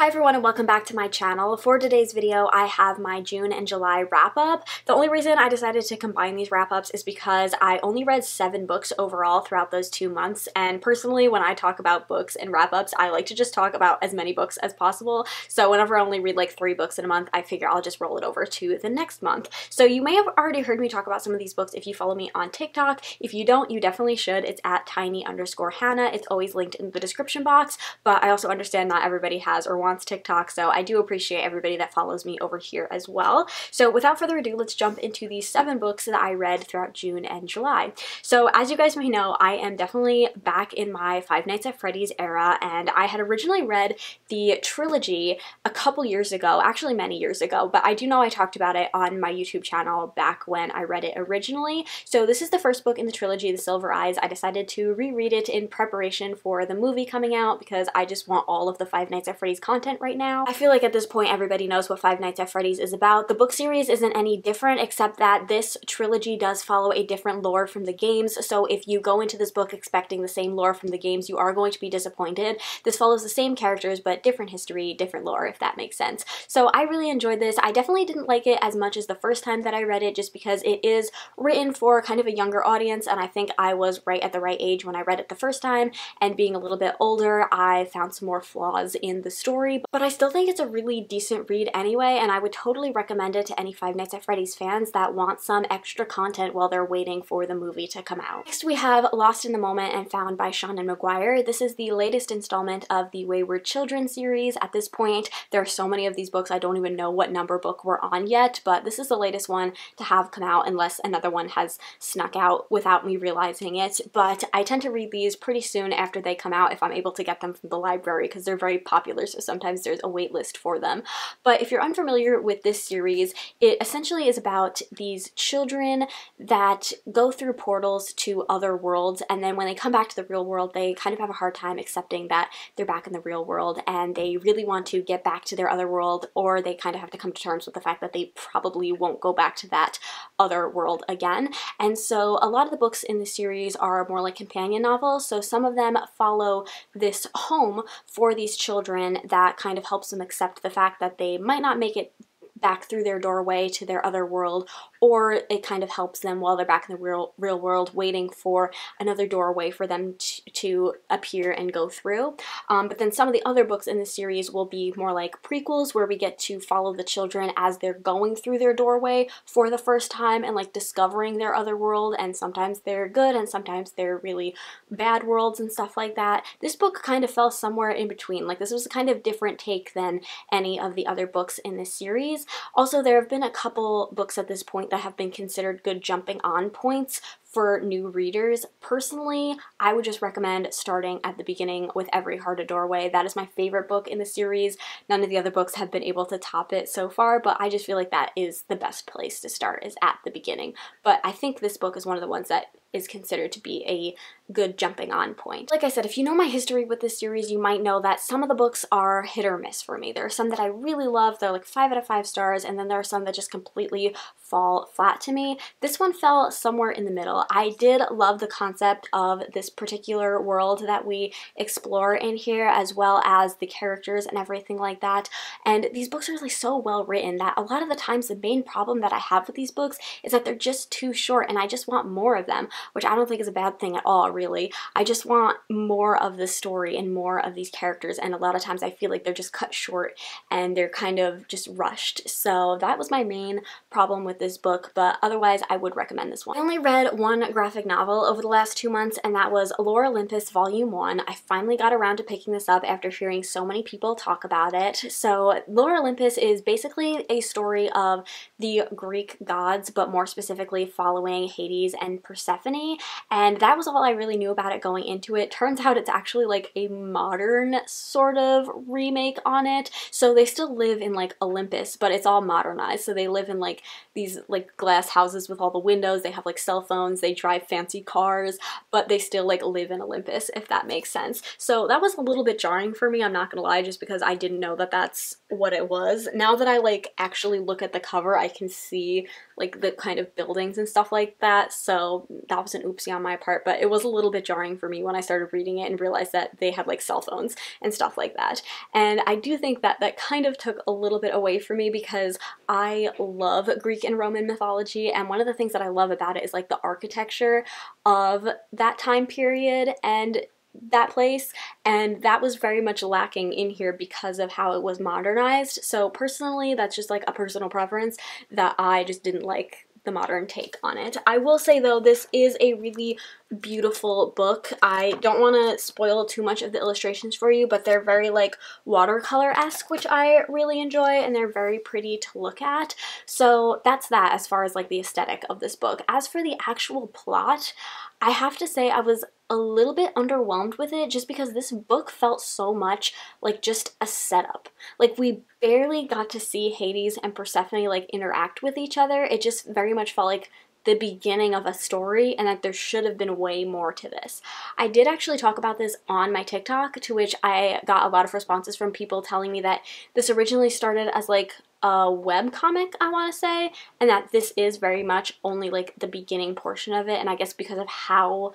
Hi everyone and welcome back to my channel. For today's video, I have my June and July wrap-up. The only reason I decided to combine these wrap-ups is because I only read 7 books overall throughout those 2 months, and personally when I talk about books and wrap-ups, I like to just talk about as many books as possible. So whenever I only read like 3 books in a month, I figure I'll just roll it over to the next month. So you may have already heard me talk about some of these books if you follow me on TikTok. If you don't, you definitely should. It's at tiny_Hannah. It's always linked in the description box, but I also understand not everybody has or wants TikTok, so I do appreciate everybody that follows me over here as well. So without further ado, let's jump into these 7 books that I read throughout June and July. So as you guys may know, I am definitely back in my Five Nights at Freddy's era, and I had originally read the trilogy a couple years ago, actually many years ago, but I do know I talked about it on my YouTube channel back when I read it originally. So this is the first book in the trilogy, The Silver Eyes. I decided to reread it in preparation for the movie coming out because I just want all of the Five Nights at Freddy's content right now. I feel like at this point everybody knows what Five Nights at Freddy's is about. The book series isn't any different except that this trilogy does follow a different lore from the games, so if you go into this book expecting the same lore from the games, you are going to be disappointed. This follows the same characters but different history, different lore, if that makes sense. So I really enjoyed this. I definitely didn't like it as much as the first time that I read it just because it is written for kind of a younger audience, and I think I was right at the right age when I read it the first time, and being a little bit older, I found some more flaws in the story, but I still think it's a really decent read anyway, and I would totally recommend it to any Five Nights at Freddy's fans that want some extra content while they're waiting for the movie to come out. Next we have Lost in the Moment and Found by Seanan McGuire. This is the latest installment of the Wayward Children series. At this point, there are so many of these books I don't even know what number book we're on yet, but this is the latest one to have come out unless another one has snuck out without me realizing it. But I tend to read these pretty soon after they come out if I'm able to get them from the library because they're very popular, so sometimes there's a wait list for them. But if you're unfamiliar with this series, it essentially is about these children that go through portals to other worlds, and then when they come back to the real world, they kind of have a hard time accepting that they're back in the real world, and they really want to get back to their other world, or they kind of have to come to terms with the fact that they probably won't go back to that other world again. And so a lot of the books in the series are more like companion novels, so some of them follow this home for these children that kind of helps them accept the fact that they might not make it back through their doorway to their other world, or it kind of helps them while they're back in the real world waiting for another doorway for them to appear and go through. But then some of the other books in the series will be more like prequels where we get to follow the children as they're going through their doorway for the first time and like discovering their other world, and sometimes they're good and sometimes they're really bad worlds and stuff like that. This book kind of fell somewhere in between. Like, this was a kind of different take than any of the other books in this series. Also, there have been a couple books at this point that have been considered good jumping on points for new readers. Personally, I would just recommend starting at the beginning with Every Heart a Doorway. That is my favorite book in the series. None of the other books have been able to top it so far, but I just feel like that is the best place to start, is at the beginning. But I think this book is one of the ones that is considered to be a good jumping on point. Like I said, if you know my history with this series, you might know that some of the books are hit or miss for me. There are some that I really love, they're like 5 out of 5 stars, and then there are some that just completely fall flat to me. This one fell somewhere in the middle. I did love the concept of this particular world that we explore in here, as well as the characters and everything like that. And these books are like so well written that a lot of the times the main problem that I have with these books is that they're just too short, and I just want more of them, which I don't think is a bad thing at all, really. I just want more of the story and more of these characters, and a lot of times I feel like they're just cut short and they're kind of just rushed. So that was my main problem with this book, but otherwise I would recommend this one. I only read one graphic novel over the last 2 months, and that was Lore Olympus Volume 1. I finally got around to picking this up after hearing so many people talk about it. So Lore Olympus is basically a story of the Greek gods, but more specifically following Hades and Persephone, and that was all I really knew about it going into it. Turns out it's actually like a modern sort of remake on it, so they still live in like Olympus, but it's all modernized. So they live in like these like glass houses with all the windows, they have like cell phones, they drive fancy cars, but they still like live in Olympus, if that makes sense. So that was a little bit jarring for me, I'm not gonna lie, just because I didn't know that that's what it was. Now that I like actually look at the cover, I can see like the kind of buildings and stuff like that, so that was an oopsie on my part, but it was a little bit jarring for me when I started reading it and realized that they had like cell phones and stuff like that. And I do think that that kind of took a little bit away from me because I love Greek and Roman mythology, and one of the things that I love about it is like the architecture of that time period and that place, and that was very much lacking in here because of how it was modernized. So personally, that's just like a personal preference that I just didn't like the modern take on it. I will say though, this is a really beautiful book. I don't want to spoil too much of the illustrations for you, but they're very like watercolor-esque, which I really enjoy, and they're very pretty to look at. So that's that as far as like the aesthetic of this book. As for the actual plot, I have to say I was a little bit underwhelmed with it just because this book felt so much like just a setup. Like we barely got to see Hades and Persephone like interact with each other. It just very much felt like the beginning of a story and that there should have been way more to this. I did actually talk about this on my TikTok, to which I got a lot of responses from people telling me that this originally started as like a web comic, I want to say, and that this is very much only like the beginning portion of it, and I guess because of how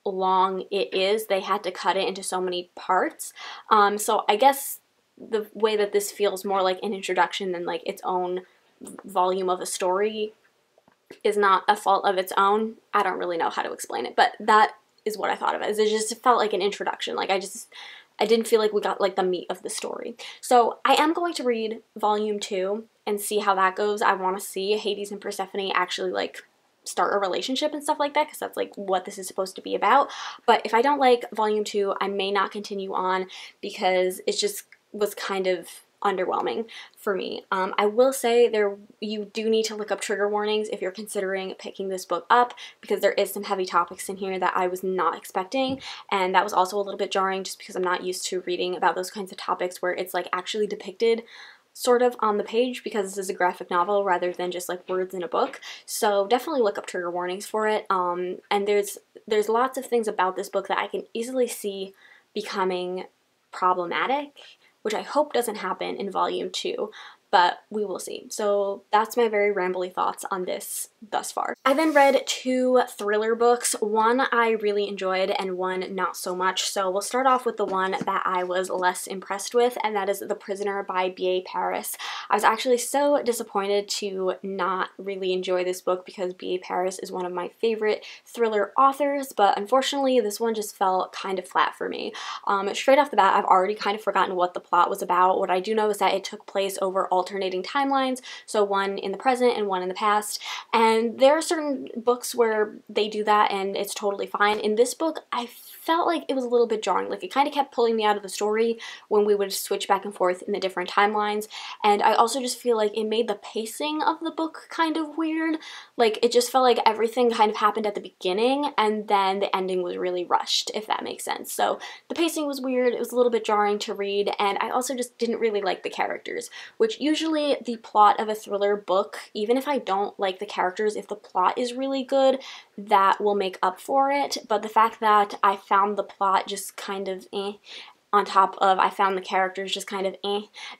long it is, they had to cut it into so many parts. So I guess the way that this feels more like an introduction than like its own volume of a story is not a fault of its own. I don't really know how to explain it, but that is what I thought of it. It just felt like an introduction. Like I didn't feel like we got like the meat of the story. So I am going to read volume 2 and see how that goes. I want to see Hades and Persephone actually like start a relationship and stuff like that, because that's like what this is supposed to be about. But if I don't like volume 2, I may not continue on because it just was kind of underwhelming for me. I will say you do need to look up trigger warnings if you're considering picking this book up, because there is some heavy topics in here that I was not expecting, and that was also a little bit jarring just because I'm not used to reading about those kinds of topics where it's like actually depicted sort of on the page, because this is a graphic novel rather than just like words in a book. So definitely look up trigger warnings for it. And there's lots of things about this book that I can easily see becoming problematic, which I hope doesn't happen in volume 2, but we will see. So that's my very rambly thoughts on this thus far. I then read 2 thriller books. One I really enjoyed and one not so much. So we'll start off with the one that I was less impressed with, and that is The Prisoner by B.A. Paris. I was actually so disappointed to not really enjoy this book because B.A. Paris is one of my favorite thriller authors, but unfortunately this one just fell kind of flat for me. Straight off the bat, I've already kind of forgotten what the plot was about. What I do know is that it took place over alternating timelines, so one in the present and one in the past, and there are certain books where they do that and it's totally fine. In this book, I felt like it was a little bit jarring. Like it kind of kept pulling me out of the story when we would switch back and forth in the different timelines, and I also just feel like it made the pacing of the book kind of weird. Like it just felt like everything kind of happened at the beginning and then the ending was really rushed, if that makes sense. So the pacing was weird, it was a little bit jarring to read, and I also just didn't really like the characters, which usually the plot of a thriller book, even if I don't like the characters, if the plot is really good, that will make up for it. But the fact that I found the plot just kind of on top of I found the characters just kind of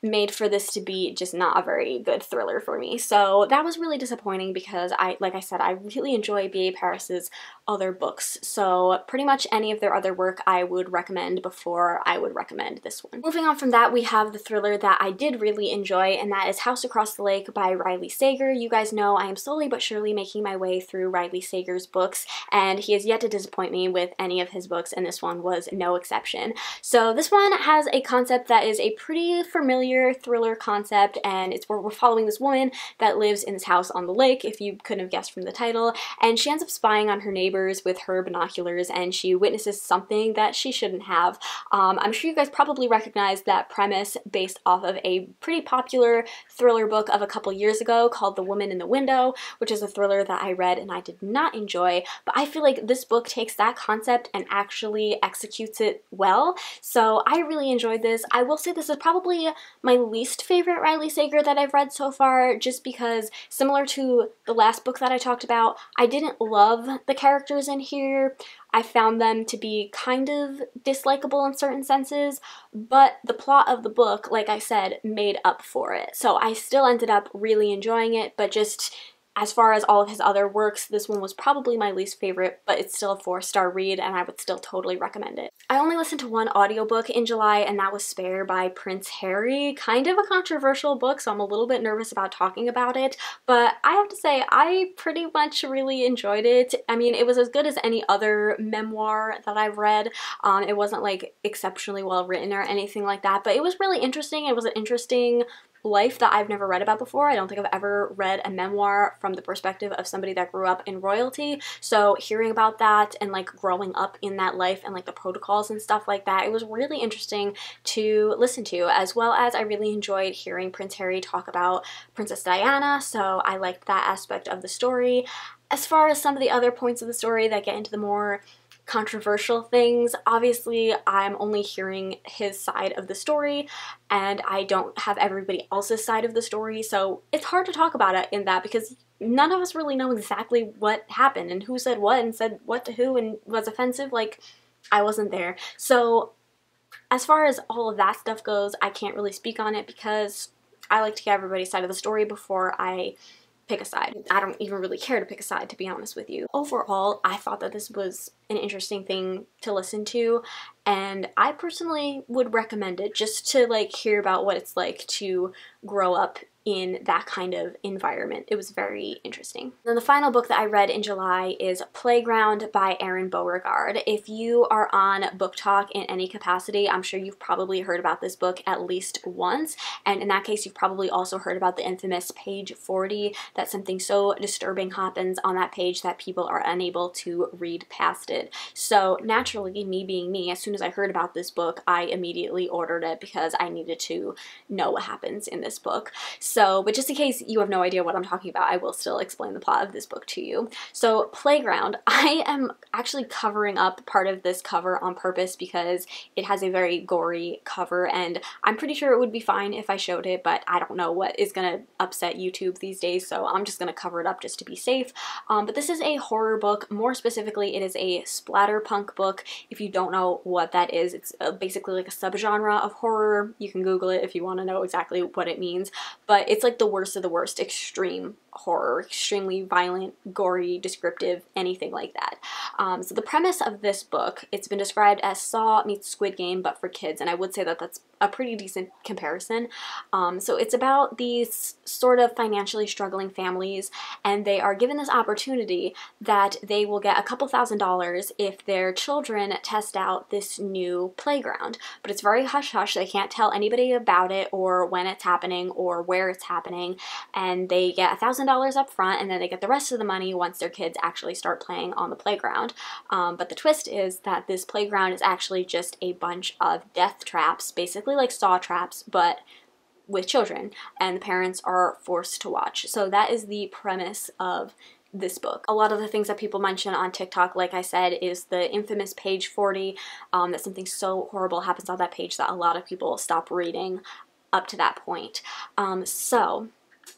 made for this to be just not a very good thriller for me. So that was really disappointing because like I said, I really enjoy B.A. Paris's other books. So pretty much any of their other work I would recommend before I would recommend this one. Moving on from that, we have the thriller that I did really enjoy, and that is House Across the Lake by Riley Sager. You guys know I am slowly but surely making my way through Riley Sager's books, and he has yet to disappoint me with any of his books, and this one was no exception. So this one has a concept that is a pretty familiar thriller concept, and it's where we're following this woman that lives in this house on the lake, if you couldn't have guessed from the title, and she ends up spying on her neighbors with her binoculars, and she witnesses something that she shouldn't have. I'm sure you guys probably recognize that premise based off of a pretty popular thriller book of a couple years ago called The Woman in the Window, which is a thriller that I read and I did not enjoy, but I feel like this book takes that concept and actually executes it well. So So I really enjoyed this. I will say this is probably my least favorite Riley Sager that I've read so far, just because similar to the last book that I talked about, I didn't love the characters in here. I found them to be kind of dislikable in certain senses, but the plot of the book, like I said, made up for it. So I still ended up really enjoying it, but just as far as all of his other works, this one was probably my least favorite, but it's still a 4-star read and I would still totally recommend it. I only listened to one audiobook in July, and that was Spare by Prince Harry. Kind of a controversial book, so I'm a little bit nervous about talking about it, but I have to say I pretty much really enjoyed it. I mean, it was as good as any other memoir that I've read. It wasn't like exceptionally well written or anything like that, but it was really interesting. It was an interesting life that I've never read about before. I don't think I've ever read a memoir from the perspective of somebody that grew up in royalty. So hearing about that and like growing up in that life and like the protocols and stuff like that, it was really interesting to listen to, as well as I really enjoyed hearing Prince Harry talk about Princess Diana. So I liked that aspect of the story. As far as some of the other points of the story that get into the more controversial things, obviously I'm only hearing his side of the story and I don't have everybody else's side of the story, so it's hard to talk about it in that because none of us really know exactly what happened and who said what and said what to who and was offensive. Like, I wasn't there. So as far as all of that stuff goes, I can't really speak on it because I like to get everybody's side of the story before I pick a side. I don't even really care to pick a side, to be honest with you. Overall, I thought that this was an interesting thing to listen to, and I personally would recommend it just to like hear about what it's like to grow up in that kind of environment. It was very interesting. Then the final book that I read in July is Playground by Erin Beauregard. If you are on Book Talk in any capacity, I'm sure you've probably heard about this book at least once, and in that case you've probably also heard about the infamous page 40, that something so disturbing happens on that page that people are unable to read past it. So naturally, me being me, as soon as I heard about this book, I immediately ordered it because I needed to know what happens in this book. So, but just in case you have no idea what I'm talking about, I will still explain the plot of this book to you. So, Playground, I am actually covering up part of this cover on purpose because it has a very gory cover, and I'm pretty sure it would be fine if I showed it, but I don't know what is gonna upset YouTube these days, so I'm just gonna cover it up just to be safe. But this is a horror book. More specifically, it is a splatterpunk book. If you don't know what that is, it's basically like a subgenre of horror. You can Google it if you want to know exactly what it means, but it's like the worst of the worst, extreme horror, extremely violent, gory, descriptive, anything like that. So the premise of this book, it's been described as Saw meets Squid Game, but for kids, and I would say that that's a pretty decent comparison. So it's about these sort of financially struggling families, and they are given this opportunity that they will get a couple $1,000s if their children test out this new playground. But it's very hush-hush. They can't tell anybody about it or when it's happening or where it's happening, and they get $1,000 up front, and then they get the rest of the money once their kids actually start playing on the playground. But the twist is that this playground is actually just a bunch of death traps, basically like saw traps, but with children, and the parents are forced to watch. So that is the premise of this book. A lot of the things that people mention on TikTok, like I said, is the infamous page 40, that something so horrible happens on that page that a lot of people stop reading up to that point. So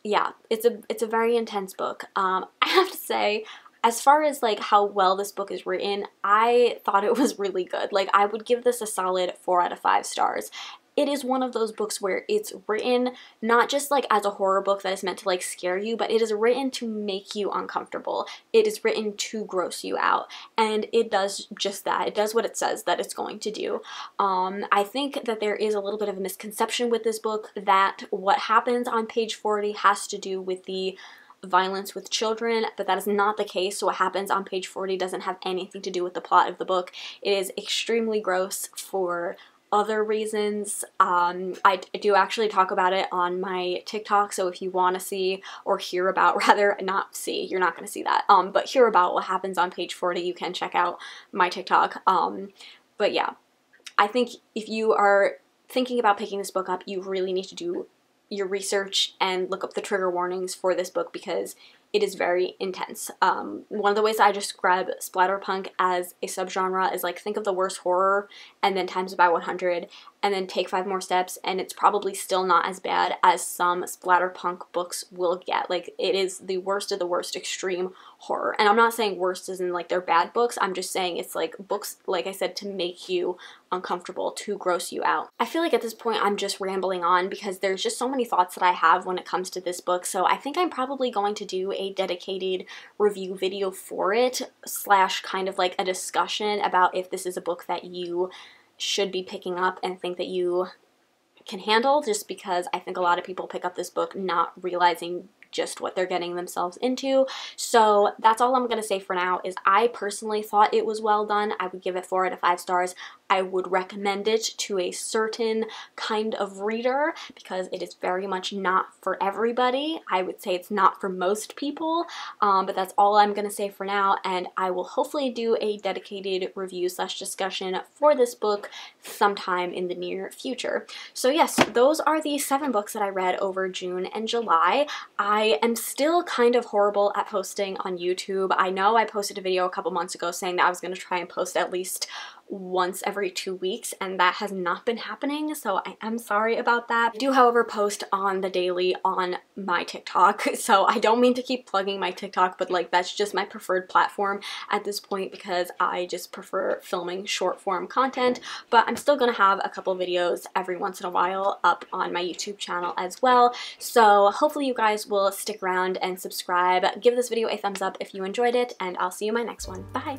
yeah, it's a very intense book. I have to say, as far as like how well this book is written, I thought it was really good. Like, I would give this a solid 4 out of 5 stars. It is one of those books where it's written not just like as a horror book that is meant to like scare you, but it is written to make you uncomfortable. It is written to gross you out, and it does just that. It does what it says that it's going to do. I think that there is a little bit of a misconception with this book that what happens on page 40 has to do with the violence with children, but that is not the case. So what happens on page 40 doesn't have anything to do with the plot of the book. It is extremely gross for other reasons. I do actually talk about it on my TikTok, so if you want to see or hear about, rather not see, you're not going to see that, but hear about what happens on page 40, you can check out my TikTok. But yeah, I think if you are thinking about picking this book up, you really need to do your research and look up the trigger warnings for this book because it is very intense. One of the ways I describe splatterpunk as a subgenre is like, think of the worst horror and then times it by 100 and then take 5 more steps, and it's probably still not as bad as some splatterpunk books will get. Like, it is the worst of the worst extreme horror. And I'm not saying worst as in like they're bad books, I'm just saying it's like books, like I said, to make you uncomfortable, to gross you out. I feel like at this point I'm just rambling on because there's just so many thoughts that I have when it comes to this book, so I think I'm probably going to do a dedicated review video for it, slash kind of like a discussion about if this is a book that you should be picking up and think that you can handle, just because I think a lot of people pick up this book not realizing just what they're getting themselves into. So that's all I'm gonna say for now. Is I personally thought it was well done. I would give it 4 out of 5 stars. I would recommend it to a certain kind of reader because it is very much not for everybody. I would say it's not for most people, but that's all I'm gonna say for now, and I will hopefully do a dedicated review slash discussion for this book sometime in the near future. So yes, those are the 7 books that I read over June and July. I am still kind of horrible at posting on YouTube. I know I posted a video a couple months ago saying that I was going to try and post at least once every 2 weeks, and that has not been happening, so I am sorry about that. I do, however, post on the daily on my TikTok, so I don't mean to keep plugging my TikTok, but like that's just my preferred platform at this point because I just prefer filming short form content, but I'm still gonna have a couple videos every once in a while up on my YouTube channel as well, so hopefully you guys will stick around and subscribe. Give this video a thumbs up if you enjoyed it, and I'll see you in my next one. Bye!